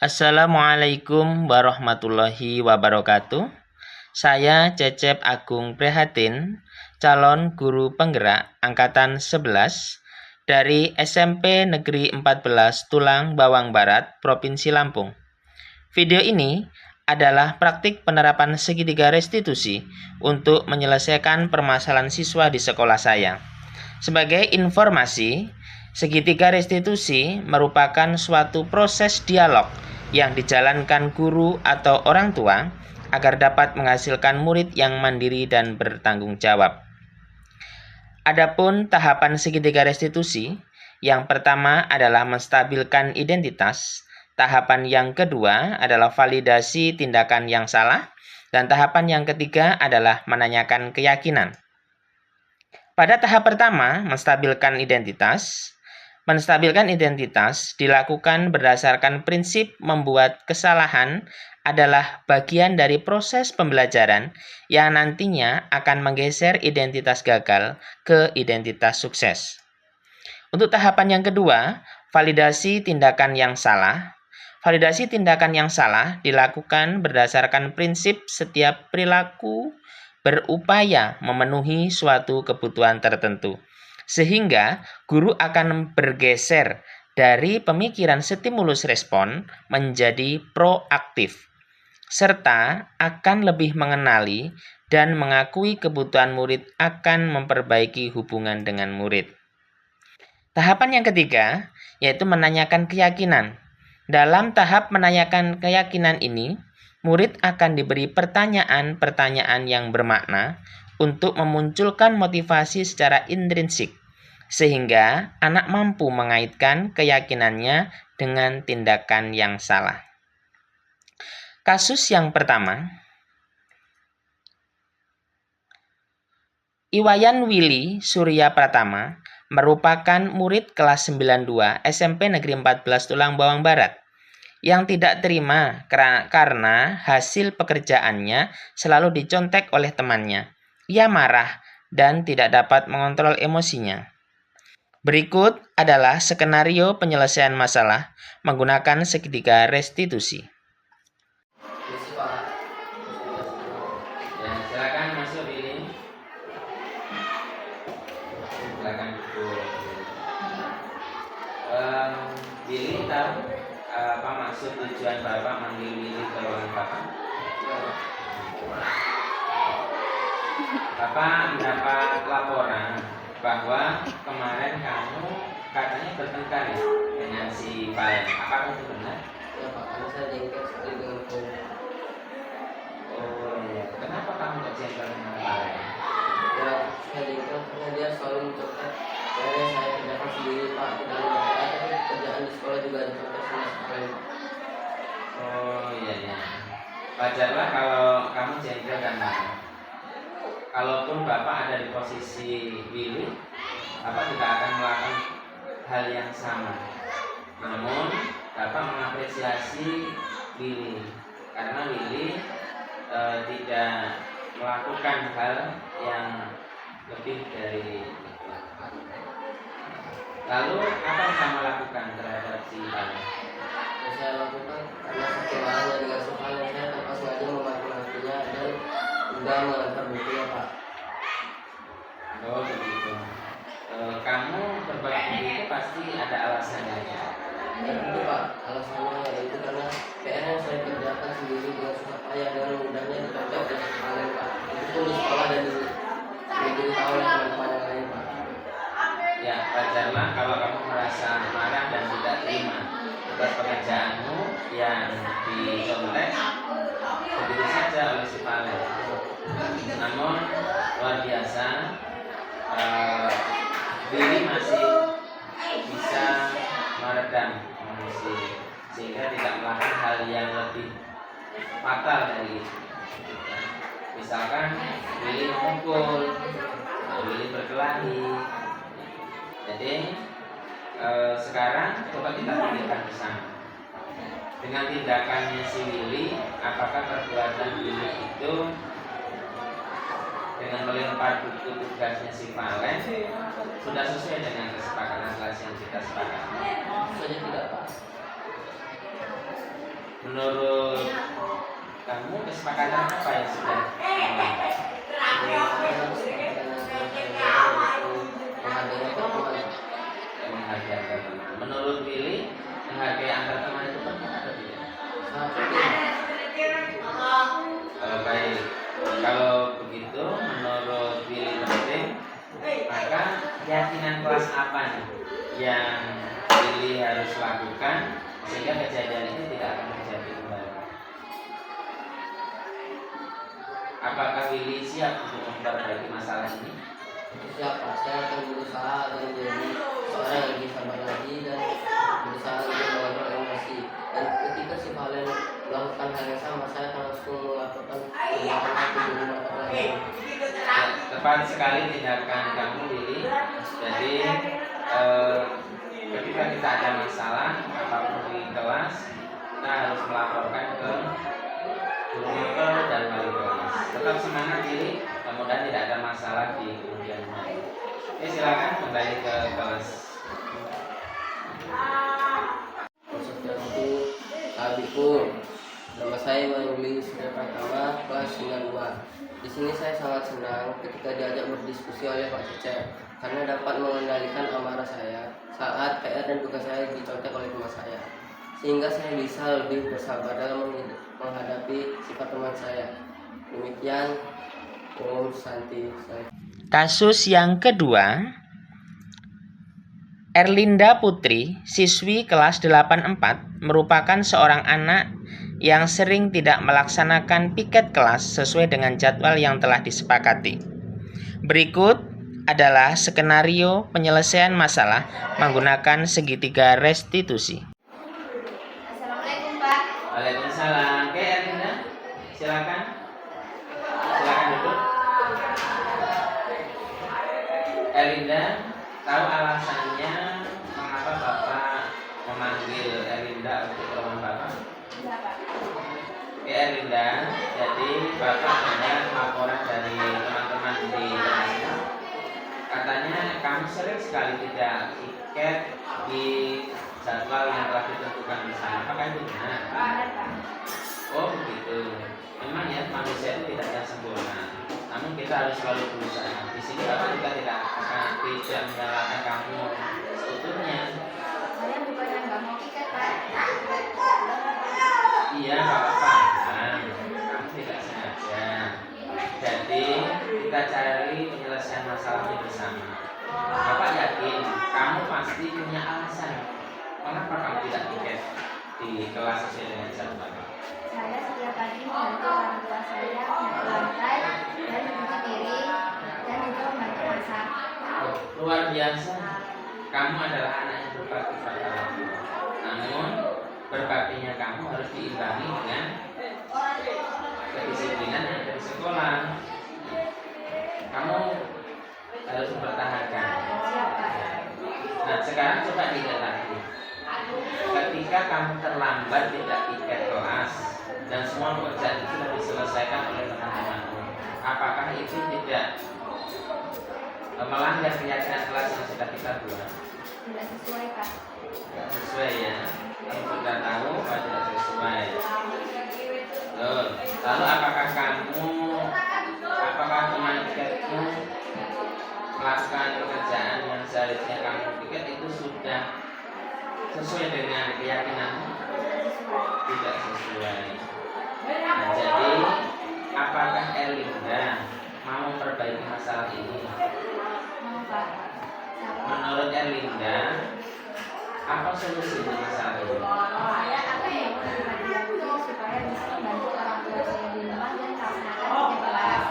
Assalamualaikum warahmatullahi wabarakatuh. Saya Cecep Agung Prihatin, calon guru penggerak angkatan 11 dari SMP Negeri 14 Tulang Bawang Barat, Provinsi Lampung. Video ini adalah praktik penerapan segitiga restitusi untuk menyelesaikan permasalahan siswa di sekolah saya. Sebagai informasi, segitiga restitusi merupakan suatu proses dialog yang dijalankan guru atau orang tua agar dapat menghasilkan murid yang mandiri dan bertanggung jawab. Adapun tahapan segitiga restitusi, yang pertama adalah menstabilkan identitas, tahapan yang kedua adalah validasi tindakan yang salah, dan tahapan yang ketiga adalah menanyakan keyakinan. Pada tahap pertama, menstabilkan identitas. Menstabilkan identitas dilakukan berdasarkan prinsip membuat kesalahan adalah bagian dari proses pembelajaran yang nantinya akan menggeser identitas gagal ke identitas sukses. Untuk tahapan yang kedua, validasi tindakan yang salah. Validasi tindakan yang salah dilakukan berdasarkan prinsip setiap perilaku berupaya memenuhi suatu kebutuhan tertentu, sehingga guru akan bergeser dari pemikiran stimulus respon menjadi proaktif, serta akan lebih mengenali dan mengakui kebutuhan murid akan memperbaiki hubungan dengan murid. Tahapan yang ketiga, yaitu menanyakan keyakinan. Dalam tahap menanyakan keyakinan ini, murid akan diberi pertanyaan-pertanyaan yang bermakna untuk memunculkan motivasi secara intrinsik, sehingga anak mampu mengaitkan keyakinannya dengan tindakan yang salah. Kasus yang pertama, Iwayan Willy Surya Pratama merupakan murid kelas 92 SMP Negeri 14 Tulang Bawang Barat yang tidak terima karena hasil pekerjaannya selalu dicontek oleh temannya. Ia marah dan tidak dapat mengontrol emosinya. Berikut adalah skenario penyelesaian masalah menggunakan segitiga restitusi. Ya, silakan masuk ini. Silakan Billy tahu apa maksud tujuan Bapak manggil Willy ke ruangan Bapak? Bapak mendapat laporan bahwa kemarin kamu katanya bertengkar ya dengan si Valen. Apakah itu benar? Ya Pak, karena saya jengkel sekali dengan kamu. Oh iya. Kenapa kamu gak jengkel dengan Valen? Ya, saya jengkel karena dia selalu mencontek. Akhirnya saya kerjakan sendiri Pak, tidak ada tapi kerjaan di sekolah juga dicontek sama sekali Pak. Oh iya ya. Wajarlah kalau kamu jengkel dan marah. Kalaupun Bapak ada di posisi Willy, Bapak juga akan melakukan hal yang sama. Namun Bapak mengapresiasi Willy karena Willy tidak melakukan hal yang lebih dari itu. Lalu apa yang kamu lakukan terhadap si Valen? Yang saya lakukan karena saking marahnya dengan Valen, saya tanpa sengaja memaki-makinya dan udah mengantar bukunya Pak. Oh begitu. Kamu berbuat begitu pasti ada alasannya ya? Ya itu Pak, alasannya yaitu karena PR yang saya kerjakan sendiri dengan susah payah dan mudahnya dicontek oleh Valen Pak. Itu pun di sekolah dan diberitahu oleh teman-teman yang lain Pak. Ya wajarlah kalau kamu merasa marah dan tidak terima atas pekerjaanmu yang dicontek begitu saja oleh si Valen. Namun luar biasa, Willy masih bisa meredam emosi sehingga tidak melakukan hal yang lebih fatal dari itu. Misalkan Willy memukul, Willy berkelahi. Jadi sekarang coba kita pikirkan bersama. Dengan tindakannya si Willy, apakah perbuatan Willy itu dengan melempar buku tugasnya si Valen sudah sesuai dengan kesepakatan kelas yang kita sepakati? Saja tidak Pak. Menurut kamu kesepakatan apa yang sudah menghargai teman? Menurut Willy, menghargai antar teman itu penting atau tidak? Baik, kalau begitu menurut Willy penting, maka keyakinan kelas apa nih yang Willy harus lakukan sehingga kejadian itu tidak akan terjadi kembali? Apakah Willy siap untuk memperbaiki masalah ini? Siap, Pak. Saya akan berusaha agar menjadi seorang yang lebih sabar lagi dan berusaha untuk mengontrol emosi. Dan ketika si Valen melakukan hal yang sama, saya akan langsung melakukan tindakan lagi. Tepat sekali tindakan kamu, Willy. Jadi ketika kita ada masalah apapun di kelas, kita harus melaporkan ke guru motor dan wali kelas. Tetap semangat, Willy. Mudah-mudahan tidak ada masalah di kemudian hari. Oke, silakan kembali ke kelas. Assalamualaikum. Nama saya Willy Surya Pratama, kelas 92. Di sini saya sangat senang ketika diajak berdiskusi oleh Pak Cecep karena dapat mengendalikan amarah saya saat PR dan tugas saya dicontek oleh teman saya, sehingga saya bisa lebih bersabar dalam menghadapi sifat teman saya. Demikian, Om Santi. Kasus yang kedua, Erlinda Putri, siswi kelas 84, merupakan seorang anak yang sering tidak melaksanakan piket kelas sesuai dengan jadwal yang telah disepakati. Berikut adalah skenario penyelesaian masalah menggunakan segitiga restitusi. Assalamualaikum, Pak. Waalaikumsalam. Oke, Erlinda, silakan. Silakan duduk. Erlinda, tahu alasannya mengapa Bapak memanggil Erlinda untuk ke rumah Bapak? Iya, Pak. Oke, Erlinda, jadi Bapak dengar laporan dari teman-teman di kelasnya. Katanya kamu sering sekali tidak tiket di jadwal yang telah ditentukan di sana. Apakah itu benar? Benar, Pak. Oh begitu. Memang ya manusia itu tidak ada sempurna. Namun kita harus selalu berusaha. Di sini Bapak juga tidak akan tidak menyalahkan kamu seutuhnya. Saya bukannya nggak mau tiket, Pak. Iya, Bapak paham. Kamu tidak sengaja. Jadi kita cari penyelesaian masalahnya bersama. Bapak yakin kamu pasti punya alasan mengapa kamu tidak tiket di kelas sesuai dengan jadwal. Saya setiap pagi membantu orang tua saya menyapu lantai dan mencuci piring dan juga membantu masak. Oh, luar biasa. Kamu adalah anak yang berbakti pada orang tua. Namun berbaktinya kamu harus diimbangi dengan kedisiplinan yang dari sekolah. Kamu harus mempertahankan. Siap, Pak. Nah, sekarang coba dilihat lagi. Ketika kamu terlambat tidak tiket kelas dan semua pekerjaan itu sudah diselesaikan oleh teman-temanmu, apakah itu tidak melanggar keyakinan kelas yang sudah kita buat? Tidak sesuai, Pak. Tidak sesuai ya. Kamu sudah tahu bahwa tidak sesuai. Lalu apakah teman tiketmu melakukan pekerjaan yang seharusnya kamu tiket itu sudah sesuai dengan keyakinanmu? Tidak sesuai. Nah, jadi apakah Erlinda mau memperbaiki masalah ini? Mau, Pak. Menurut Erlinda, apa solusi untuk masalah ini? Saya akan melakukan lagi supaya bisa membantu orang tua saya di rumah dan melaksanakan tiket kelas.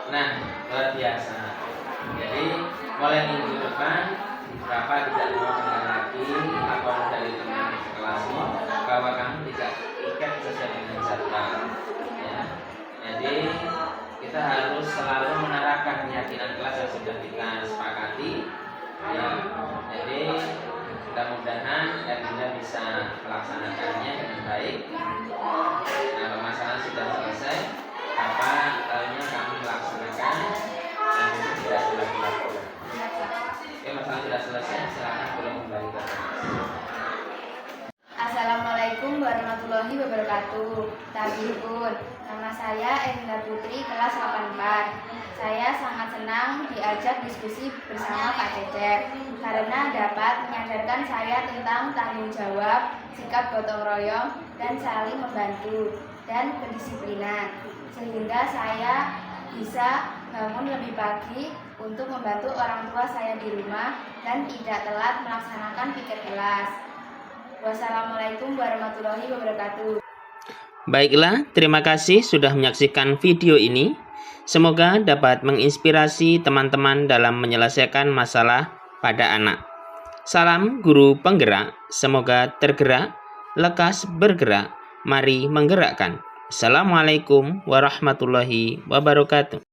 Nah, luar biasa. Jadi mulai minggu depan Bapak tidak mau dengar lagi laporan dari teman kelasmu bahwa kamu tidak tiket sesuai dengan jadwal. Ya. Jadi kita harus selalu menerapkan keyakinan kelas yang sudah kita sepakati. Ya. Jadi mudah-mudahan Erlinda bisa melaksanakannya dengan baik. Nah, permasalahan sudah selesai. Bapak tahunya kamu melaksanakan dan itu tidak dilakukan. Oke, masalah sudah selesai, silakan boleh kembali ke kelas. Assalamualaikum warahmatullahi warahmatullahi wabarakatuh. Tabihun. Nama saya Erina Putri, kelas 84. Saya sangat senang diajak diskusi bersama Pak Cecep karena dapat menyadarkan saya tentang tanggung jawab, sikap gotong royong, dan saling membantu dan kedisiplinan. Sehingga saya bisa bangun lebih pagi untuk membantu orang tua saya di rumah dan tidak telat melaksanakan pikir kelas. Wassalamualaikum warahmatullahi wabarakatuh. Baiklah, terima kasih sudah menyaksikan video ini. Semoga dapat menginspirasi teman-teman dalam menyelesaikan masalah pada anak. Salam guru penggerak, semoga tergerak, lekas bergerak, mari menggerakkan. Assalamualaikum warahmatullahi wabarakatuh.